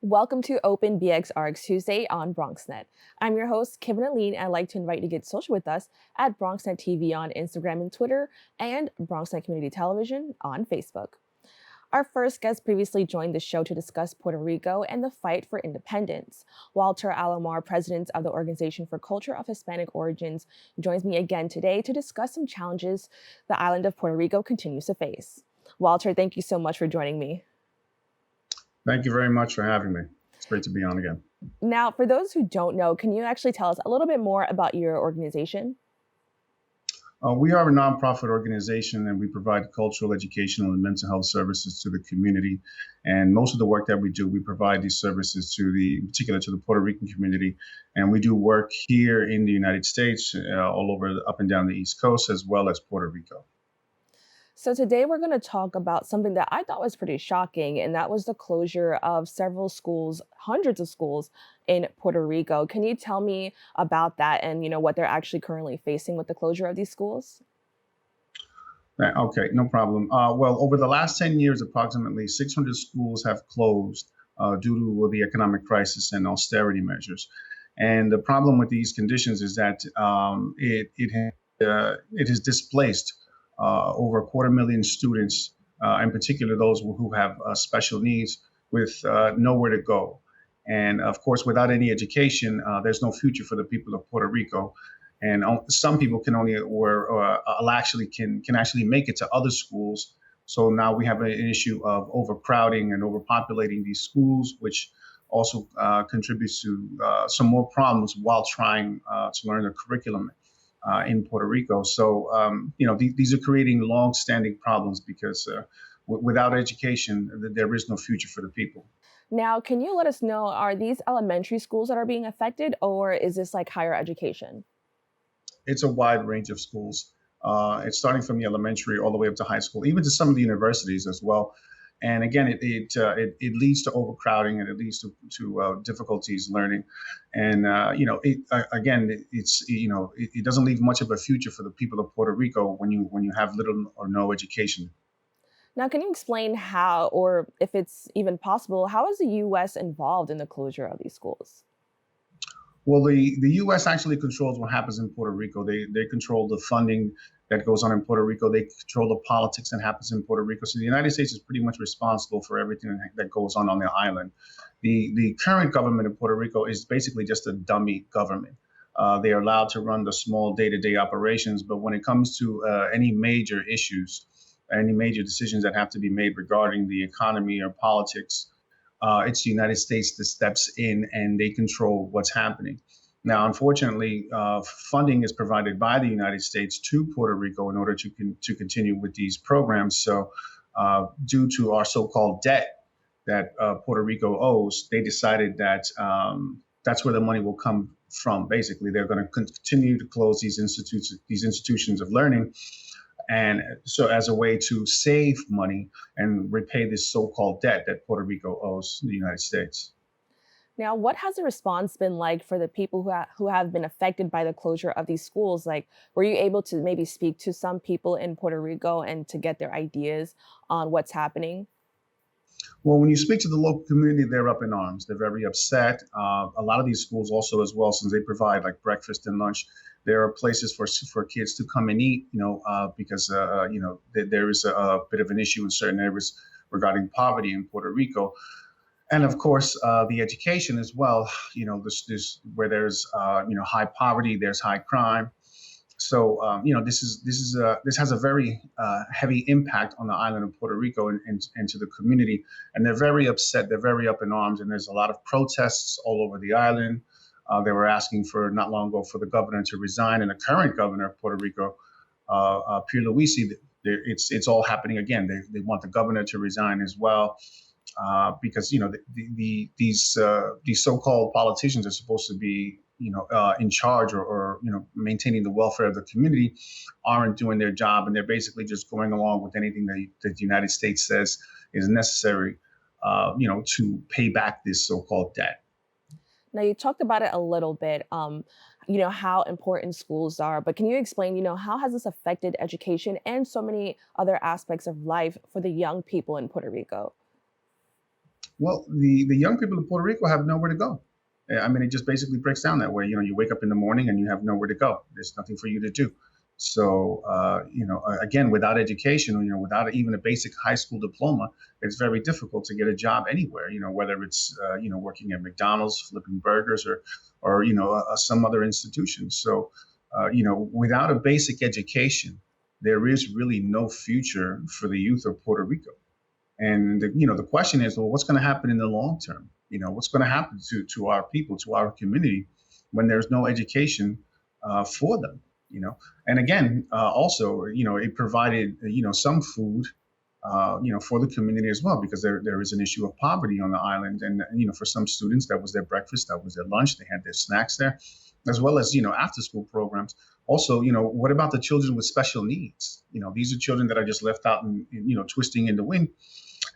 Welcome to Open BxRx Tuesday on BronxNet. I'm your host, Kibin Alleyne, and I'd like to invite you to get social with us at BronxNet TV on Instagram and Twitter, and BronxNet Community Television on Facebook. Our first guest previously joined the show to discuss Puerto Rico and the fight for independence. Walter Aloma, president of the Organization for Culture of Hispanic Origins, joins me again today to discuss some challenges the island of Puerto Rico continues to face. Walter, thank you so much for joining me. Thank you very much for having me. It's great to be on again. Now, for those who don't know, can you actually tell us a little bit more about your organization? We are a nonprofit organization, and we provide cultural, educational, and mental health services to the community. And most of the work that we do, we provide these services in particular to the Puerto Rican community. And we do work here in the United States, all over, up and down the East Coast, as well as Puerto Rico. So today we're going to talk about something that I thought was pretty shocking, and that was the closure of several schools, hundreds of schools in Puerto Rico. Can you tell me about that and, what they're actually currently facing with the closure of these schools? Okay, no problem. Well, over the last 10 years, approximately 600 schools have closed due to the economic crisis and austerity measures. And the problem with these conditions is that it has displaced over 250,000 students, in particular those who have special needs, with nowhere to go. And of course, without any education, there's no future for the people of Puerto Rico. And some people can only can actually make it to other schools. So now we have an issue of overcrowding and overpopulating these schools, which also contributes to some more problems while trying to learn the curriculum in Puerto Rico. So, these are creating long-standing problems because without education, there is no future for the people. Now, can you let us know, are these elementary schools that are being affected, or is this like higher education? It's a wide range of schools. It's starting from the elementary all the way up to high school, even to some of the universities as well. And again, it leads to overcrowding, and it leads to difficulties learning. And it doesn't leave much of a future for the people of Puerto Rico when you have little or no education. Now, can you explain how, or if it's even possible, how is the U.S. involved in the closure of these schools? Well, the U.S. actually controls what happens in Puerto Rico. They control the funding that goes on in Puerto Rico. They control the politics that happens in Puerto Rico. So the United States is pretty much responsible for everything that goes on the island. The current government of Puerto Rico is basically just a dummy government. They are allowed to run the small day-to-day operations, but when it comes to any major issues, any major decisions that have to be made regarding the economy or politics, it's the United States that steps in and they control what's happening. Now, unfortunately, funding is provided by the United States to Puerto Rico in order to continue with these programs. So due to our so-called debt that Puerto Rico owes, they decided that that's where the money will come from. Basically, they're going to continue to close these institutions of learning. And so as a way to save money and repay this so-called debt that Puerto Rico owes the United States. Now, what has the response been like for the people who have been affected by the closure of these schools? Like, were you able to maybe speak to some people in Puerto Rico and to get their ideas on what's happening? Well, when you speak to the local community, they're up in arms. They're very upset. A lot of these schools also as well, since they provide like breakfast and lunch, there are places for kids to come and eat, because, there is a bit of an issue in certain areas regarding poverty in Puerto Rico. And of course, the education as well, this where there's, high poverty, there's high crime. So this has a very heavy impact on the island of Puerto Rico and to the community, and they're very upset. They're very up in arms, and there's a lot of protests all over the island. They were asking for not long ago for the governor to resign, and the current governor of Puerto Rico, Pierre Luisi, it's all happening again. They want the governor to resign as well. Because these so-called politicians are supposed to be in charge or maintaining the welfare of the community, aren't doing their job, and they're basically just going along with anything that the United States says is necessary to pay back this so-called debt. Now, you talked about it a little bit, how important schools are, but can you explain, how has this affected education and so many other aspects of life for the young people in Puerto Rico? Well, the young people of Puerto Rico have nowhere to go. I mean, it just basically breaks down that way. You wake up in the morning and you have nowhere to go. There's nothing for you to do. So, again, without education, without even a basic high school diploma, it's very difficult to get a job anywhere. Whether it's working at McDonald's, flipping burgers, or some other institution. So, without a basic education, there is really no future for the youth of Puerto Rico. And the question is, well, what's going to happen in the long term? What's going to happen to our people, to our community, when there's no education for them? And again, also, it provided some food, for the community as well, because there is an issue of poverty on the island, and for some students that was their breakfast, that was their lunch, they had their snacks there, as well as after school programs. Also, what about the children with special needs? These are children that are just left out and twisting in the wind,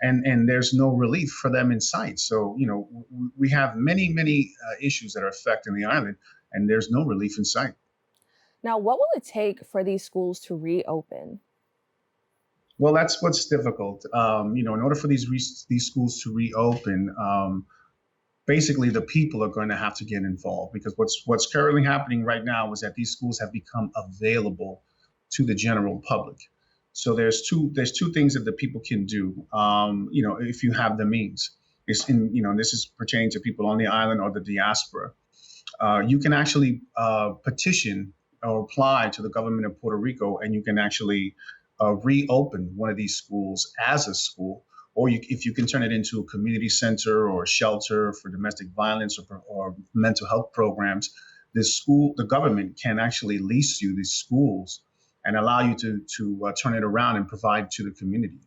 and there's no relief for them in sight. So we have many issues that are affecting the island, and there's no relief in sight. Now, what will it take for these schools to reopen? Well, that's what's difficult. In order for these schools to reopen, basically the people are going to have to get involved, because what's currently happening right now is that these schools have become available to the general public. So there's two things that the people can do. If you have the means, this is pertaining to people on the island or the diaspora. You can actually petition or apply to the government of Puerto Rico, and you can actually reopen one of these schools as a school, or if you can turn it into a community center or a shelter for domestic violence or mental health programs. The government can actually lease you these schools and allow you to turn it around and provide to the community.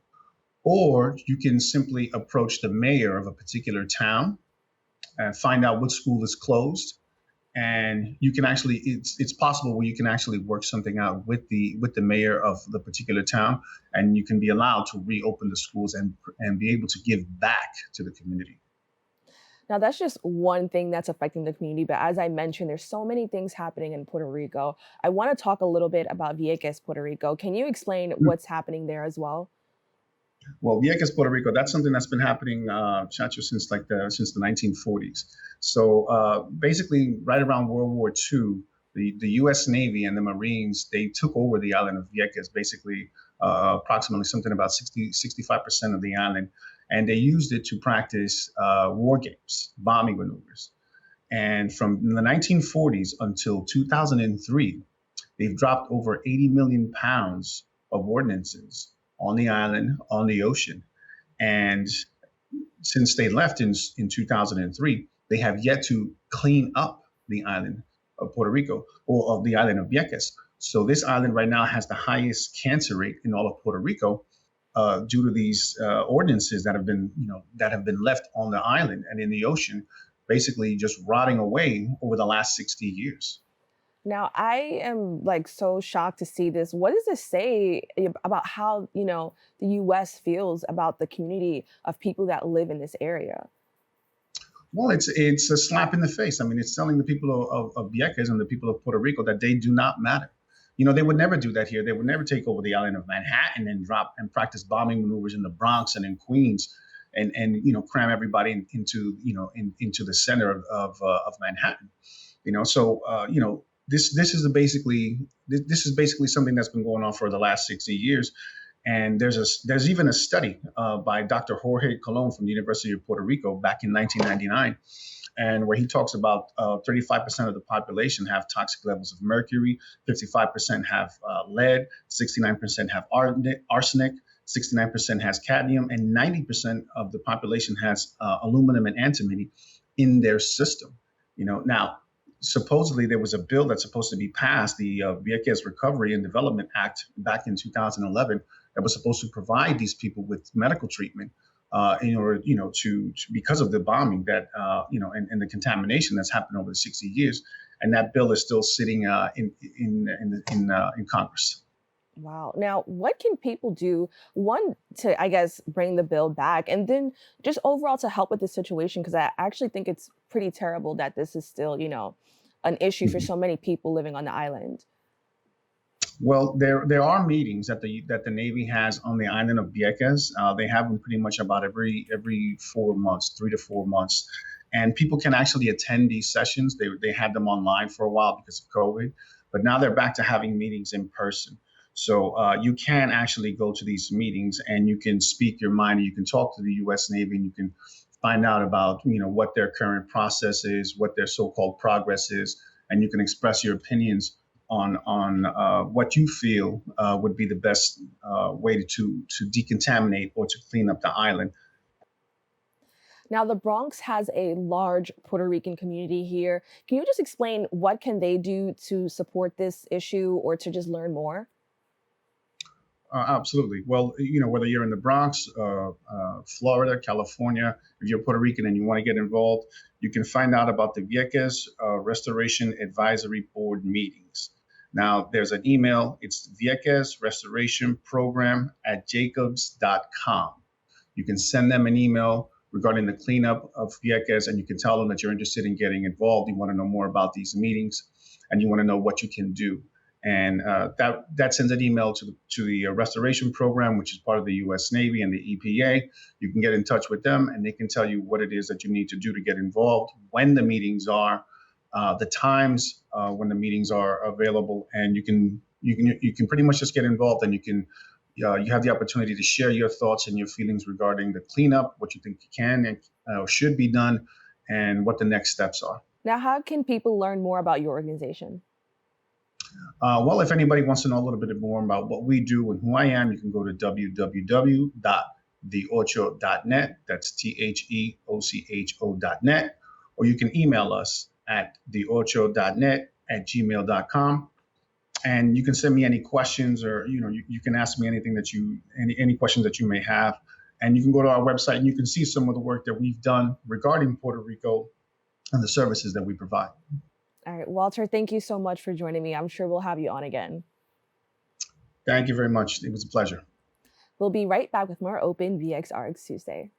Or you can simply approach the mayor of a particular town and find out what school is closed, and you can actually it's possible where you can actually work something out with the mayor of the particular town, and you can be allowed to reopen the schools and be able to give back to the community. Now, that's just one thing that's affecting the community. But as I mentioned, there's so many things happening in Puerto Rico. I want to talk a little bit about Vieques, Puerto Rico. Can you explain what's happening there as well? Well, Vieques, Puerto Rico, that's something that's been happening, Chacho, since the 1940s. So basically, right around World War II, the U.S. Navy and the Marines, they took over the island of Vieques, basically approximately something about 65% of the island, and they used it to practice war games, bombing maneuvers. And from the 1940s until 2003, they've dropped over 80 million pounds of ordnances on the island, on the ocean. And since they left in 2003, they have yet to clean up the island of Puerto Rico, or of the island of Vieques. So this island right now has the highest cancer rate in all of Puerto Rico, due to these ordinances that have been left on the island and in the ocean, basically just rotting away over the last 60 years. Now, I am like so shocked to see this. What does this say about how, the US feels about the community of people that live in this area? Well, it's a slap in the face. I mean, it's telling the people of Vieques and the people of Puerto Rico that they do not matter. They would never do that here. They would never take over the island of Manhattan and drop and practice bombing maneuvers in the Bronx and in Queens, and cram everybody into the center of Manhattan. So this is basically something that's been going on for the last 60 years. And there's even a study by Dr. Jorge Colon from the University of Puerto Rico back in 1999, and where he talks about 35% of the population have toxic levels of mercury, 55% have lead, 69% have arsenic, 69% has cadmium, and 90% of the population has aluminum and antimony in their system. Now, supposedly there was a bill that's supposed to be passed, the Vieques Recovery and Development Act, back in 2011, that was supposed to provide these people with medical treatment in order, to because of the bombing that, and the contamination that's happened over the 60 years, and that bill is still sitting in Congress. Wow. Now, what can people do, one, to, I guess, bring the bill back, and then just overall to help with the situation? Because I actually think it's pretty terrible that this is still, an issue for Mhm. so many people living on the island. Well, there are meetings that the Navy has on the island of Vieques. They have them pretty much about every 4 months, 3 to 4 months, and people can actually attend these sessions. They had them online for a while because of COVID, but now they're back to having meetings in person. So you can actually go to these meetings and you can speak your mind. And you can talk to the U.S. Navy and you can find out about what their current process is, what their so-called progress is, and you can express your opinions on what you feel would be the best way to decontaminate or to clean up the island. Now, the Bronx has a large Puerto Rican community here. Can you just explain what can they do to support this issue or to just learn more? Absolutely. Well, whether you're in the Bronx, Florida, California, if you're Puerto Rican and you want to get involved, you can find out about the Vieques Restoration Advisory Board meetings. Now, there's an email. It's Vieques Restoration Program at jacobs.com. You can send them an email regarding the cleanup of Vieques, and you can tell them that you're interested in getting involved. You want to know more about these meetings, and you want to know what you can do. And that sends an email to the restoration program, which is part of the U.S. Navy and the EPA. You can get in touch with them, and they can tell you what it is that you need to do to get involved, when the meetings are, the times when the meetings are available, and you can pretty much just get involved, and you have the opportunity to share your thoughts and your feelings regarding the cleanup, what you think can and should be done, and what the next steps are. Now, how can people learn more about your organization? Well, if anybody wants to know a little bit more about what we do and who I am, you can go to www.theocho.net. That's THEOCHO.net. Or you can email us at theocho.net@gmail.com. And you can send me any questions, or you can ask me anything any questions that you may have. And you can go to our website and you can see some of the work that we've done regarding Puerto Rico and the services that we provide. All right, Walter, thank you so much for joining me. I'm sure we'll have you on again. Thank you very much. It was a pleasure. We'll be right back with more Open BxRx Tuesday.